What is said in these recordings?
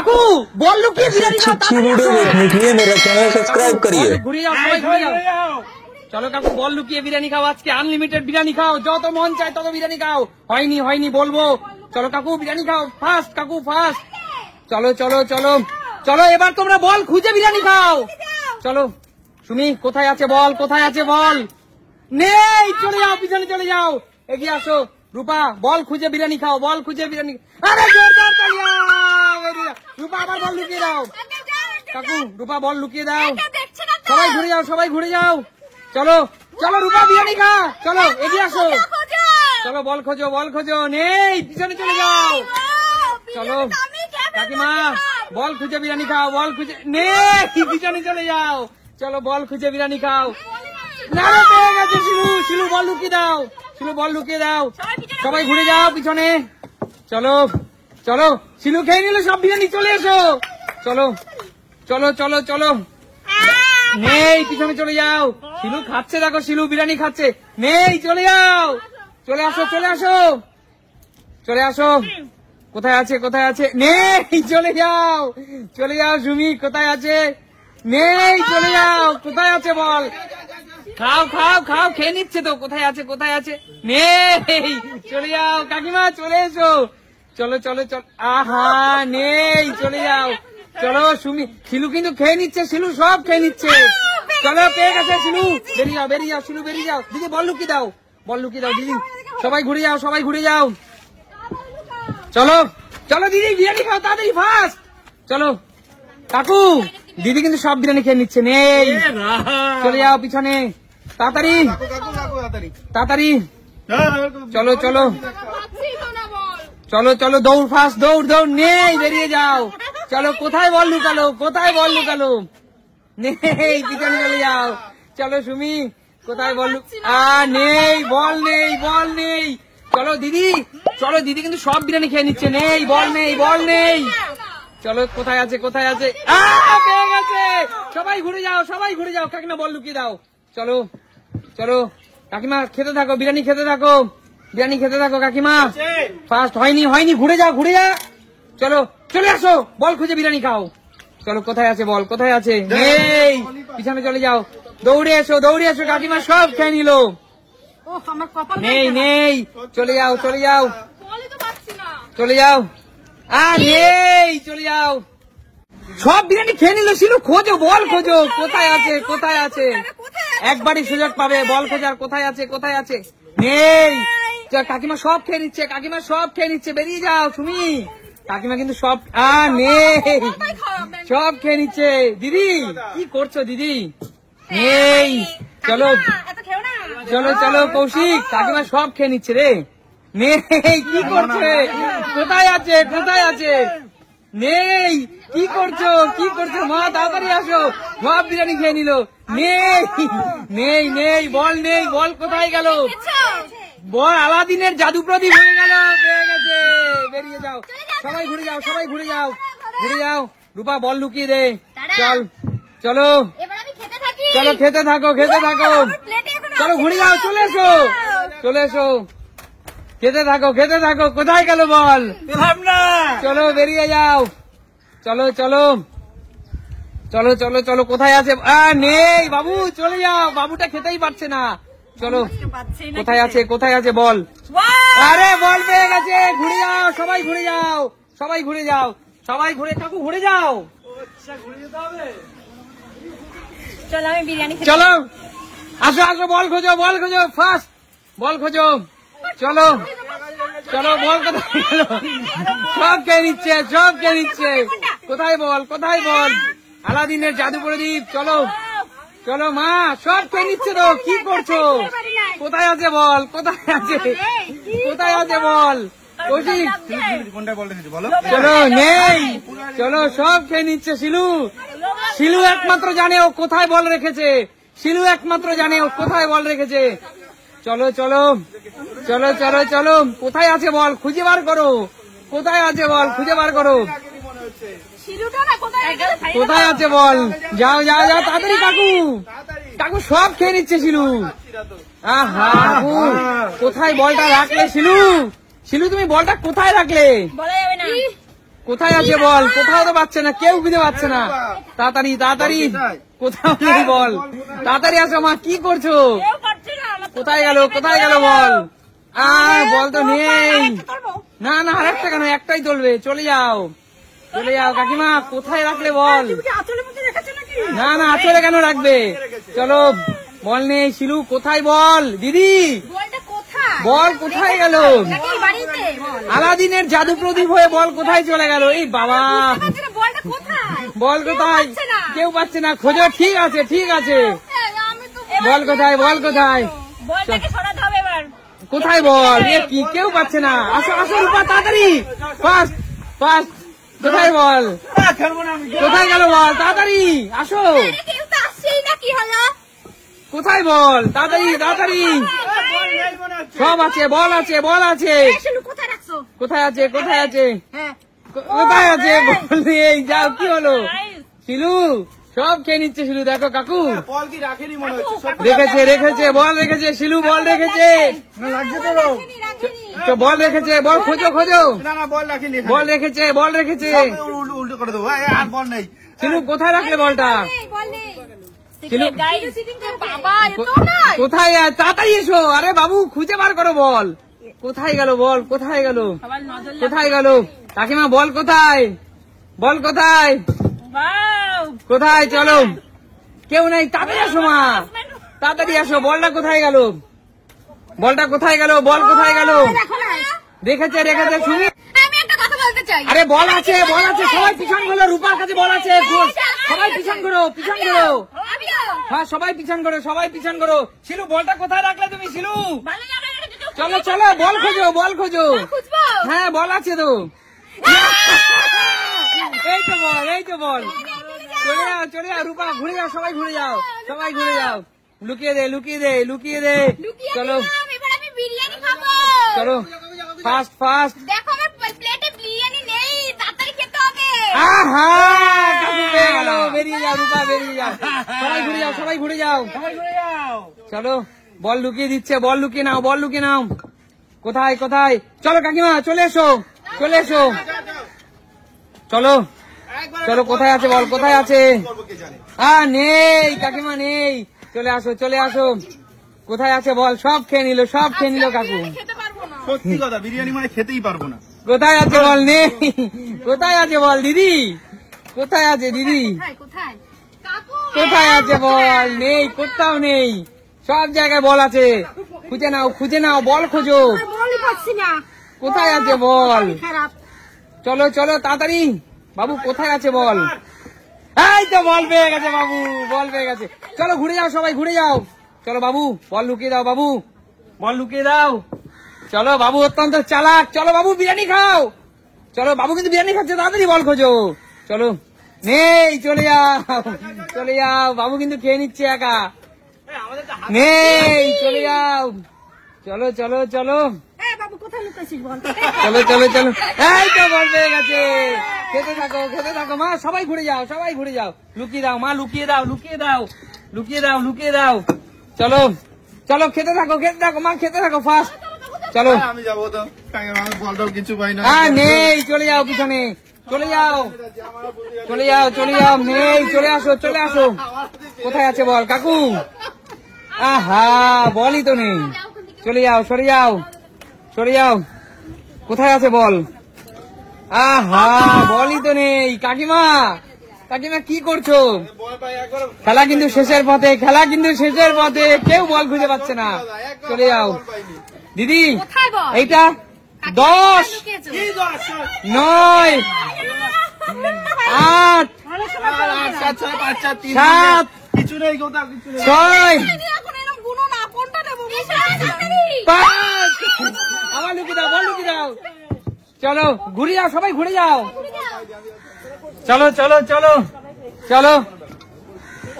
काकू ball लुकिए biryani खाओ। अच्छी video देखने के लिए मेरा चैनल सब्सक्राइब करिए। ঘুরে যাও সবাই ঘুরে যাও। চলো কাকু বল লুকিয়ে বিরিয়ানি খাও, আজকে আনলিমিটেড বিরিয়ানি খাও, যত মন চায় তত বিরিয়ানি খাও। হয়নি হয়নি বলবো। চলো কাকু বিরিয়ানি খাও ফাস্ট, কাকু ফাস্ট। চলো চলো চলো চলো এবার তোমরা বল খুঁজে বিরিয়ানি খাও। চলো সুমি কোথায় আছে বল, কোথায় আছে বল? নেই, চলে যাও পিছনে চলে যাও, এগিয়ে আসো। রূপা বল খুঁজে বিরিয়ানি খাও, বল খুঁজে বিরিয়ানি। আরে জোরদার তালিয়া। রূপা আবার বল লুকিয়ে দাও। কাকু রূপা বল লুকিয়ে দাও। সবাই ঘুরে যাও, সবাই ঘুরে যাও। চলো চলো রূপা বিরিয়ানি খা, চলো এগিয়ে আসো। চলো বল খোঁজো, বল খোঁজো। নেই, পিছনে চলে যাও। চলো কাকিমা বল খুঁজে বিরিয়ানি খাও, বল খুঁজে। নেই, পিছনে চলে যাও। চলো বল খুঁজে বিরিয়ানি খাও। না পেয়ে গেছে শিলু, শিলু বল লুকিয়ে দাও, শিলু বল লুকিয়ে দাও। সবাই ঘুরে যাও পিছনে। চলো চলো শিলু খেয়ে নিল সব বিরিয়ানি, চলে এসো। চলো চলো চলো চলো। নেই, পিছনে চলে যাও। শিলু খাচ্ছে, দেখো শিলু বিরিয়ানি খাচ্ছে। নেই, চলে যাও, চলে আসো, চলে আসো, চলে আসো। কোথায় আছে, কোথায় আছে? নেই, চলে যাও, চলে যাও। সুমি কোথায় আছে? নেই, চলে যাও। কোথায় আছে বল? খাও খাও খাও, খেয়ে নিচ্ছে তো। কোথায় আছে, কোথায় আছে? নেই, চলে যাও। কাকিমা চলে এসো। চলো চলো চলো। আহা নেই, চলে যাও। চলো সুমি, শিলু কিন্তু খেয়ে নিচ্ছে, শিলু সব খেয়ে নিচ্ছে। চলো পেয়ে গেছে শিলু। বেরিয়ে যাও, বেরিয়ে যাও শিলু, বেরিয়ে যাও। দিদি বল লুকিয়ে দাও, বল লুকিয়ে দাও দিদি। সবাই ঘুরে যাও, সবাই ঘুরে যাও। চলো চলো দিদি বিরিয়ানি খাও তাড়াতাড়ি ফাস্ট। চলো কাকু দিদি কিন্তু সব বিরিয়ানি খেয়ে নিচ্ছে। নেই, চলে যাও পিছনে তাড়াতাড়ি তাড়াতাড়ি। চলো চলো চলো চলো, দৌড় ফাস্ট, দৌড় দৌড়। নেই, বেরিয়ে যাও। চলো কোথায় বল লুকালো, কোথায় বল লুকালো? নেই, পিছনে চলে যাও। চলো সুমি কোথায় বল? নেই, বল নেই, বল নেই। চলো দিদি, চলো দিদি কিন্তু সব বিরিয়ানি খেয়ে নিচ্ছে। নেই, বল নেই, বল নেই। চলো কোথায় আছে, কোথায় আছে? পেয়ে গেছে। সবাই ঘুরে যাও, সবাই ঘুরে যাও। কাকিমা বল লুকিয়ে দাও। চলো চলো কাকিমা খেতে থাকো, বিরিয়ানি খেতে থাকো, বিরিয়ানি খেতে থাকো কাকিমা। ফার্স্ট হয়নি হয়নি, ঘুরে যাও, ঘুরে যা। চলো চলে আসো, বল খুঁজে বিরিয়ানি খাও। চলো কোথায় আছে বল, কোথায় আছে? নেই, পিছনে চলে যাও। দৌড়ে এসো, দৌড়ে এসো। কাকিমা সব খেয়ে নিল। নেই নেই, চলে যাও, চলে যাও, চলে যাও। নেই, চলে যাও। সব বিরিয়ানি খেয়ে নিল শিলু। খোঁজো, বল খোঁজো, কোথায় আছে, কোথায় আছে? একবারই সুযোগ পাবে বল খোঁজার। কোথায় আছে, কোথায় আছে? নেই, কাকিমা সব খেয়ে নিচ্ছে, কাকিমা সব খেয়ে নিচ্ছে। বেরিয়ে যাও সুমি। কাকিমা কিন্তু সব নেই, সব খেয়ে নিচ্ছে। দিদি কি করছো দিদি? নেই, চলো চলো চলো কৌশিক, কাকিমা সব খেয়ে নিচ্ছে রে। নেই, কি করছে? কোথায় আছে, কোথায় আছে? নেই, কি করছো, কি করছো? মা তাড়াতাড়ি আসো, সব বিরিয়ানি খেয়ে নিল। নেই নেই নেই, বল নেই, বল কোথায় গেল? বল আলাদিনের জাদু প্রদীপ হয়ে গেল। পেয়ে গেছে। বেরিয়ে যাও, সবাই ঘুরে যাও, সবাই ঘুরে যাও, ঘুরে যাও। রূপা বল লুকিয়ে দে। চল চলো চলো, খেতে থাকো, খেতে থাকো। চলো ঘুরে যাও, চলে এসো, চলে এসো। খেতে থাকো, খেতে থাকো। কোথায় গেল বল? চলো বেরিয়ে যাও। চলো চলো চলো চলো চলো, কোথায় আছে? নেই বাবু, চলে যাও। বাবুটা খেতেই পারছে না। চলো কোথায় আছে, কোথায় আছে বল? আরে বল পেয়ে গেছে। ঘুরে যাও, সবাই ঘুরে যাও, সবাই ঘুরে যাও, সবাই ঘুরে। কাকু ঘুরে যাও। চলো আমি বিরিয়ানি চলো আসো আসো, বল খোঁজো, বল খোঁজো ফার্স্ট, বল খোঁজো। চলো চলো, বল কোথায় গেল? সব খেয়ে নিচ্ছে, সব খেয়ে নিচ্ছে। কোথায় বল, কোথায় বল? আলাদিনের জাদু প্রদীপ। চলো চলো মা, সব খেয়ে নিচ্ছে তো। কি করছো? কোথায় আছে বল, কোথায় আছে, কোথায় আছে বল? কৌশিক চলো। নেই, চলো সব খেয়ে নিচ্ছে শিলু। শিলু একমাত্র জানে ও কোথায় বল রেখেছে। শিলু একমাত্র জানে ও কোথায় বল রেখেছে। চলো চলো চলো চলো চলো, কোথায় আছে বল? খুঁজে বার করো, কোথায় আছে বল? খুঁজে বার করো। কোথায় আছে বল? যাও যাও যাও তাড়াতাড়ি। কাকু কাকু সব খেয়ে নিচ্ছে শিলু। কাকু কোথায় বলটা রাখলে শিলু? শিলু তুমি বলটা কোথায় রাখলে? কোথায় আছে বল? কোথাও তো পাচ্ছে না, কেউ খুঁজে পাচ্ছে না। তাড়াতাড়ি তাড়াতাড়ি, কোথাও নেই বল। তাড়াতাড়ি আসো মা, কি করছো? কেউ পারছে না, আমার তো কোথায় গেল? কোথায় গেল বল? বল তো নেই। না না, আরেকটা কেন? একটাই চলবে। চলে যাও, চলে যাও কাকিমা। কোথায় রাখলে বল? আঁচলের মধ্যে রেখেছো নাকি? না না, আচলে কেন রাখবে? চলো, বল নেই। শিলু কোথায় বল? দিদি বলটা কোথায়? বল কোথায় গেল? নাকি এই বাড়িতে? বল। আলাদিনের জাদু প্রদীপ হয়ে বল কোথায় চলে গেল? এই বাবা, বুঝতে পারছি না, বলটা কোথায়? বল কোথায়? পাচ্ছে না। কেউ পাচ্ছে না, খোঁজো। ঠিক আছে ঠিক আছে, আমি তো বল কোথায়? বল কোথায়? বলটাকে সরাতে হবে এবার। কোথায় বল? এ কি, কেউ পাচ্ছে না। আসো আসো রূপা, তাড়াতাড়ি, ফাস্ট ফাস্ট। কোথায় বল? কোথায় গেল বল? তাড়াতাড়ি আসো। আরে কেউ তো আসছেই না, কি হলো? কোথায় বল? তাড়াতাড়ি তাড়াতাড়ি। সব আছে, বল আছে, বল আছে। এই শিলু কোথায় রাখছো? কোথায় আছে? কোথায় আছে? হ্যাঁ। কোথায় আছে বল নেই। যাও, কি হলো? শিলু সব খেয়ে নিচ্ছে। শিলু দেখো কাকু বল কি রাখেনি মনে হচ্ছে সব রেখেছে, রেখেছে বল রেখেছে। শিলু বল রেখেছে, লাগছে তো রাখিনি, রাখিনি। তো বল রেখেছে। বল খোঁজো খোঁজো। না না বল রাখিনি এখানে। বল রেখেছে, বল রেখেছে। সব উল্টো উল্টো করে দেবো আর বল নেই শিলু কোথায় রাখলে বলটা? এই, বল নেই। শিলু গাইস সিটিং করে বাবা, এত না। কোথায়? তাড়াতাড়ি এসো। আরে বাবু, খুঁজে বার করো বল। কোথায় গেল বল? কোথায় গেল? সবার নজর কোথায় গেল? কাকিমা বল কোথায়? বল কোথায়? বাও। কোথায়? চলো, কেউ নেই। তাড়াতাড়ি আসো মা, তাড়াতাড়ি আসো। বলটা কোথায় গেল? বলটা কোথায় গেল? বল কোথায় গেল? দেখো না। রেখেছে, রেখেছে। শুনি, আমি একটা কথা বলতে চাই। আরে বল আছে, বল আছে। সবাই পিছন ঘোরো, রূপার কাছে বল আছে। সবাই পিছন ঘোরো, পিছন ঘোরো। আমিও। হ্যাঁ, সবাই পিছন করো, সবাই পিছন করো। শিলু বলটা কোথায় রাখলে তুমি? শিলু ভালো যাবে না, এটা তো- চলো চলো, বল খোঁজো, বল খোঁজো। খুঁজবো? হ্যাঁ, বল আছে তো। এই তো বল, এই তো বল। চলে যাও, চলে যাও রূপা, ঘুরে যাও। সবাই ঘুরে যাও, সবাই ঘুরে যাও। লুকিয়ে দে, লুকিয়ে দে, লুকিয়ে দে। লুকিয়ে চলো দিলাম, এবার আমি বিরিয়ানি খাবো। চলো, ফাস্ট ফাস্ট। দেখো আমার প্লেটে বিরিয়ানি নেই, তাড়াতাড়ি খেতে হবে। আহা, কাকু পেয়ে গেল। বেরিয়ে যাও রূপা, বেরিয়ে যাও। সবাই ঘুরে যাও, সবাই ঘুরে যাও। চলো, বল লুকিয়ে দিচ্ছে। বল লুকিয়ে নাও, বল লুকিয়ে নাও। কোথায় কোথায়? চলো কাকিমা, চলে এসো, চলে এসো। চলো চলো, কোথায় আছে বল? কোথায় আছে? করবো কে জানে নেই কাকিমা, নেই। চলে আসো, চলে আসো। কোথায় আছে বল? সব খেয়ে নিল, সব খেয়ে নিল কাকু। বিরিয়ানি খেতে পারবো না। সত্যি কথা বিরিয়ানি মানে খেতেই পারবো না কোথায় আছে বল? নেই। কোথায় আছে বল দিদি? কোথায় আছে দিদি? কোথায় কোথায়? কাকু কোথায় আছে বল? নেই, কোথাও নেই। সব জায়গায় বল আছে। খুঁজে নাও, খুঁজে নাও, বল খোঁজো। বলই পাচ্ছি না। কোথায় আছে বল? খারাপ। চলো চলো, তাড়াতাড়ি। বাবু কোথায় আছে বল? এই তো বল পেয়ে গেছে বাবু, বল পেয়ে গেছে। চলো ঘুরে যাও, সবাই ঘুরে যাও। চলো বাবু, বল লুকিয়ে দাও বাবু, বল লুকিয়ে দাও। চলো বাবু অত্যন্ত চালাক। চলো বাবু, বিরিয়ানি খাও। চলো বাবু কিন্তু বিরিয়ানি খাচ্ছে, তাড়াতাড়ি বল খোঁজো। চলো, নেই, চলে যাও, চলে যাও। বাবু কিন্তু খেয়ে নিচ্ছে একা। নেই, চলে যাও। চলো চলো চলো, এই বাবু কোথায় লুকাইছিস বল? চলো চলো চলো। এই তো বল পেয়ে গেছে। খেতে থাকো, খেতে থাকো মা। সবাই ঘুরে যাও, সবাই ঘুরে যাও। লুকিয়ে দাও মা, লুকিয়ে দাও, লুকিয়ে দাও, লুকিয়ে দাও, লুকিয়ে দাও। চলো চলো, খেতে থাকো, খেতে থাকো মা, খেতে থাকো ফাস্ট। চলো। আমি যাবো তো আমি বলটাও কিছু পাই না নেই, চলে যাও পিছনে, চলে যাও, চলে যাও, চলে যাও। নেই, চলে আসো, চলে আসো। কোথায় আছে বল কাকু? আহা, বলই তো নেই। চলে যাও, সরে যাও, সরে যাও। কোথায় আছে বল? আহা, বলই তো নেই। কাকিমা, কাকিমা কি করছো? বল পাই একবার খেলা কিন্তু শেষের পথে, খেলা কিন্তু শেষের পথে। কেউ বল খুঁজে পাচ্ছে না। চলে যাও দিদি। কোথায় বল? এইটা 10, লুকিয়েছো? 9, 8, ভালো সময় পেলাম না। 7 6 5 4 3 7, কিছু নেই কোথাও কিছু নেই 6, দিদি, এখন এরকম গুনো না, কোনটা দেবো? 5। আবার লুকিয়ে দাও, বল লুকিয়ে দাও। চলো ঘুরে যাও, সবাই ঘুরে যাও। চলো চলো চলো চলো।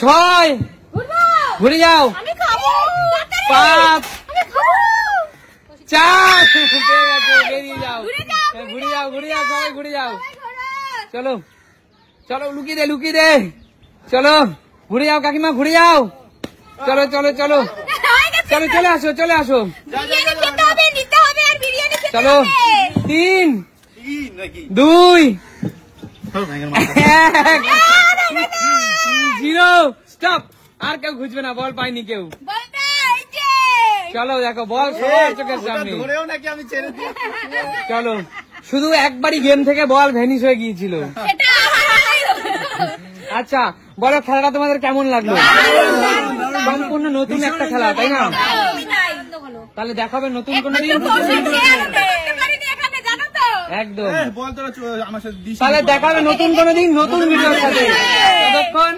6, ঘুরে যাও। আমি খাবো। 5, আমি খাবো। 4, পেয়ে গেছে, বেরিয়ে যাও। ঘুরে যাও, ঘুরে যাও, ঘুরে যাও, সবাই ঘুরে যাও। চলো চলো, লুকিয়ে দে, লুকিয়ে দে। চলো ঘুরে যাও কাকিমা, ঘুরে যাও। চলো চলো চলো চলো, চলে আসো, চলে আসো। বিরিয়ানি খেতে হবে, নিতে হবে আর বিরিয়ানি খেতে চলো, হবে। 3, কি নাকি 2, জিরো স্টপ। আর কেউ খুঁজবে না, বল পাইনি কেউ। বলটা এই যে চলো দেখো বল সবার চোখের সামনে। ধরেও নাকি আমি ছেড়ে দিই। চলো, শুধু একবারই গেম থেকে বল ভ্যানিশ হয়ে গিয়েছিল। এটা আচ্ছা বলো, খেলাটা তোমাদের কেমন লাগলো? সম্পূর্ণ নতুন একটা খেলা, তাই না? তাহলে দেখাবে নতুন কোনো দিন। একদম, বল তোরা আমার সাথে দিস। তাহলে দেখাবে নতুন কোনো দিন নতুন ভিডিওর সাথে। ততক্ষণ